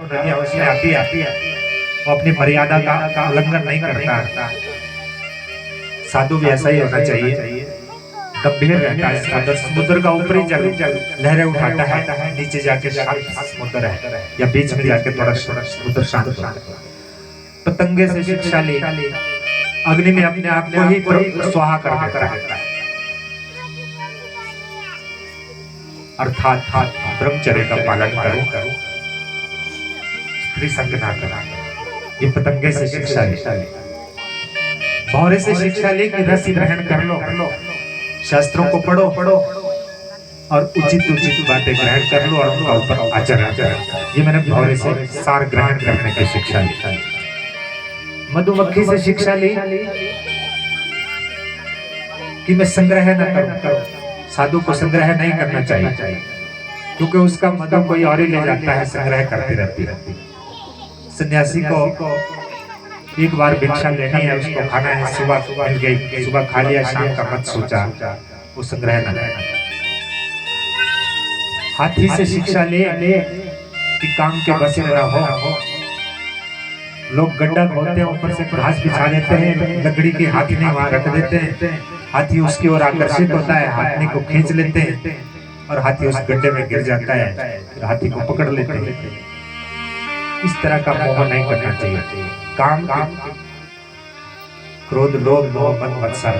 दुनिया उसमें आती है वो अपनी मर्यादा का उल्लंघन नहीं करता। साधु भी ऐसा ही होना चाहिए, गंभीर रहता है। साधु समुद्र का ऊपरी जल लहरें उठाता है, नीचे जाके शांत समुद्र है, या बीच में जाके थोड़ा समुद्र शांत होता है। पतंगे से शिक्षा ली, अग्नि में अपने आप को ही स्वाहा कर देता है। अर्थात ब्रह्मचर्य का पालन करो, स्त्री संग ना करो। ये पतंगे से शिक्षा ली। भौरे से शिक्षा ली कि रस ग्रहण कर लो, शास्त्रों को पढ़ो और उचित बातें ग्रहण कर लो और उनका ऊपर आचरण करो। ये मैंने भौरे से सार ग्रहण करने की शिक्षा ली। मधुमक्खी से शिक्षा ली कि मैं संग्रह न करूं। साधु को संग्रह नहीं करना चाहिए, क्योंकि उसका मधु कोई और ही ले जाता है, संग्रह करती रहती है। सन्यासी को एक बार भिक्षा लेनी है, उसको खाना है, सुबह मिल गई, सुबह खा लिया, शाम का मत सोचा, वो संग्रह न करना। हाथी से शिक्षा ले कि काम के बसे न हो। लोग गड्ढा खोदते हैं, ऊपर से घास बिछा देते हैं, लकड़ी की हाथी ने वहां रख देते हैं, हाथी उसकी ओर आकर्षित होता है, हाथी को खींच लेते हैं और हाथी उस गड्ढे में गिर जाता है, फिर हाथी को पकड़ लेते हैं। इस तरह का मोह नहीं करना चाहिए। काम, क्रोध, लोभ, मोह, मद, मत्सर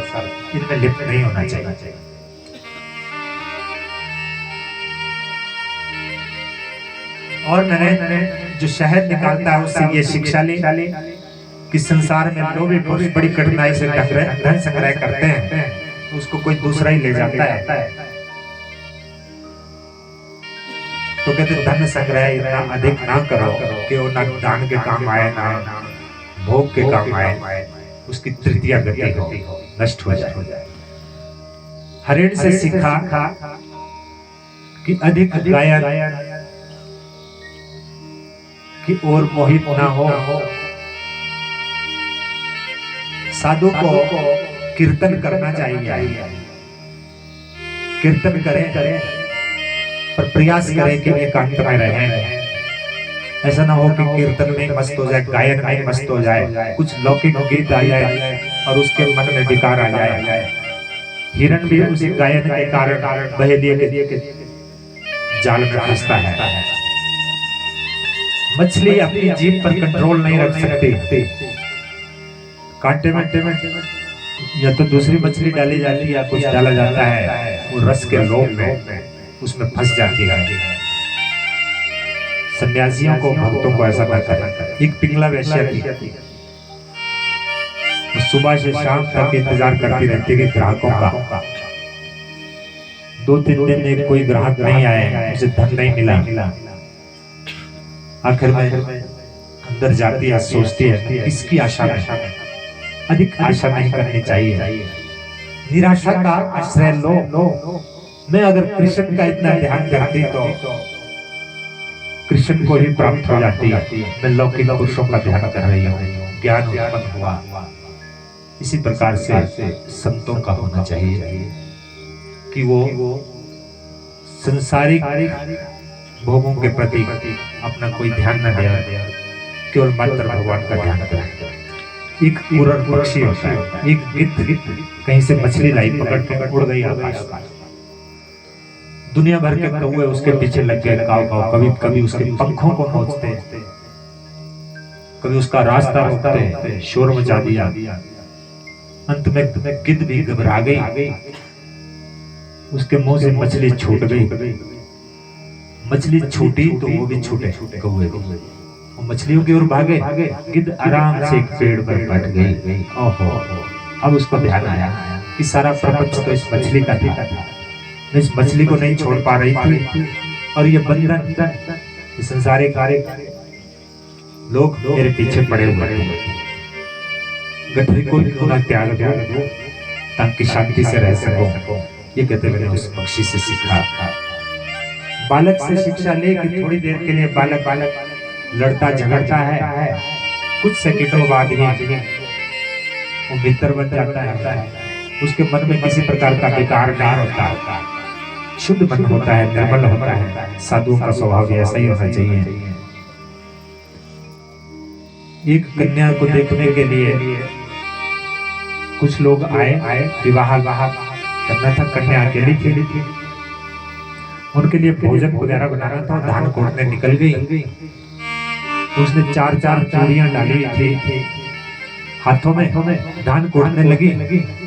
इनमें लिप्त नहीं होना चाहिए। और मैंने जो शहद निकालता है उससे ये शिक्षा ली कि संसार में लोभी पुरुष बड़ी कठिनाई से धन संग्रह करते हैं, तो उसको कोई दूसरा ही ले जाता है। तो कहते धन संग्रह इतना अधिक ना करो कि वो ना दान के काम आए, ना भोग के काम आए, उसकी तृतीया गति हो, नष्ट हो जाए। हरिण से सीखा कि अधिक गायन की ओर मोहित ना हो। साधु को कीर्तन करना चाहिए, कीर्तन करें पर प्रयास करें कि एकांत में रहें। ऐसा ना हो कि कीर्तन में मस्त हो जाए, गायन में मस्त हो जाए, कुछ लौकिक गीत आ जाए और उसके मन में विकार आ जाए। हिरण भी उसी गायन के कारण बहेलिए के जाल में फंसता है। मछली अपनी जीभ पर कंट्रोल नहीं रख सकती, कांटे में या तो दूसरी मछली डाली जाती है या कुछ डाला जाता है, वो रस के लोभ में उसमें फंस जाती है। सन्यासियों को, भक्तों को ऐसा ना करना। एक पिंगला वैश्या थी, सुबह से शाम तक इंतजार करती रहती है ग्राहकों का। 2-3 दिन में कोई ग्राहक नहीं आए, उसे धन नहीं मिला। आखिर में अंदर जाती है, सोचती है इसकी आशा में अधिक आशा नहीं करनी चाहिए। निराशा का आश्रय लो। मैं अगर कृष्ण का इतना ध्यान करती तो कृष्ण को ही प्राप्त हो जाती। मैं लौकिक पुरुषों का ध्यान कर रही हूँ, ज्ञान उत्पन्न हुआ। इसी प्रकार से संतों का होना चाहिए कि वो संसारिक भोगों के प्रति अपना कोई ध्यान न दे, केवल मात्र भगवान का ध्यान करें। एक उड़न पक्षी होता है, एक गिद्ध कहीं से मछली लाई, पकड़ उड़ गई आकाश। दुनिया भर के कौवे उसके पीछे लग गए, कभी कभी उसके पंखों को नोचते, कभी उसका रास्ता रोकते, शोर मचा दिया। अंत में गिद्ध भी घबरा गई, उसके मुंह से मछली छूट गई। मछली छूटी तो वो भी छूटे कौवे को, मछलियों की ओर भागे। गिद्ध आराम से एक पेड़ पर बैठ गई। ओहो, अब उसको ध्यान आया कि सारा प्रपंच तो इस मछली का था, मैं इस मछली को नहीं छोड़ पा रही थी, और ये बंधन, संसारिक लोग मेरे पीछे पड़े हुए हैं। गठरी को थोड़ा त्याग दो ताकि शांति से रह सको। ये कहते मैंने उस पक्षी से सीखा। बालक से शिक्षा ले कि थोड़ी देर के लिए बालक लड़ता झगड़ता है, कुछ सेकंडों बाद ही वो मित्र बन जाता है। उसके मन में किसी प्रकार का विकार नहीं होता, शुद्ध मन होता है, निर्मल होता है। साधुओं का स्वभाव ऐसा ही होना चाहिए। एक कन्या को देखने के लिए कुछ लोग आए, विवाह करना था, कन्या अकेली थी, उनके लिए भोजन वगैरह बनाना था, धान कोड़ने निकल गई। उसने 4 चूड़ियां डाली थी हाथों में, धान कोड़ने लगी।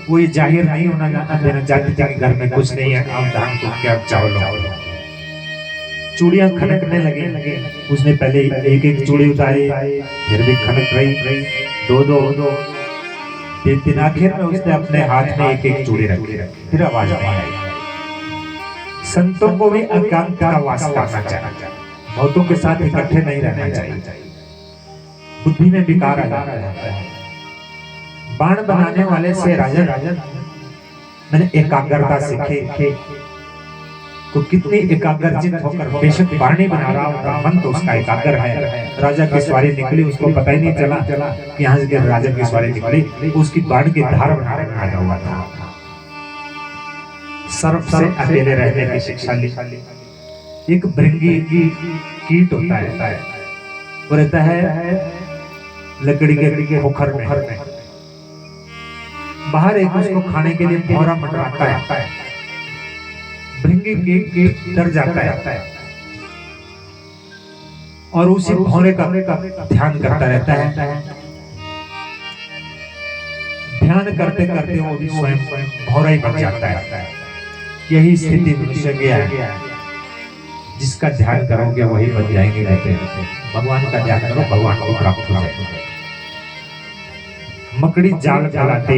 वो ये जाहिर नहीं होना देना चाहती थी कि घर में कुछ नहीं है, आप धान कोड़ के आप चावल। चूड़ियां खनकने लगे, उसने पहले एक चूड़ी उतारी, फिर भी खनक रही, दो, तीन, आखिर में उसने अपने हाथ में एक चूड़ी रखी, फिर आवाज नहीं आई। संतों को भी एकांत का वास करना चाहिए, बहुतों के साथ इकट्ठे नहीं रहना चाहिए, बुद्धि में विकार आ जाता है। बाण बनाने वाले से राजन मैंने एकाग्रता सीखी, तो कितनी एकाग्रचित होकर बेशक बाणी बना रहा होगा, मन तो उसका एकाग्र है। राजा की सवारी निकली, उसको पता ही नहीं चला कि यहाँ से राजा की सवारी निकली, उसकी बाण की धार बनाने में लगा हुआ था। सर्प से अकेले रहने की शिक्षा ली। एक भृंगी कीट होता है, वो रहता है लकड़ी के पोखर में, बाहर एक उसको खाने के लिए भौरा मंडराता है। भृंगी कीट डर जाता है और उसी भौरे का ध्यान करता रहता है। ध्यान करते करते वो भी स्वयं भौरा ही बन जाता है। यही स्थिति मनुष्य की है, जिसका ध्यान करोगे वही बन जाएंगे। भगवान का ध्यान करो, भगवान को प्राप्त हो जाएगा। मकड़ी जाल चलाते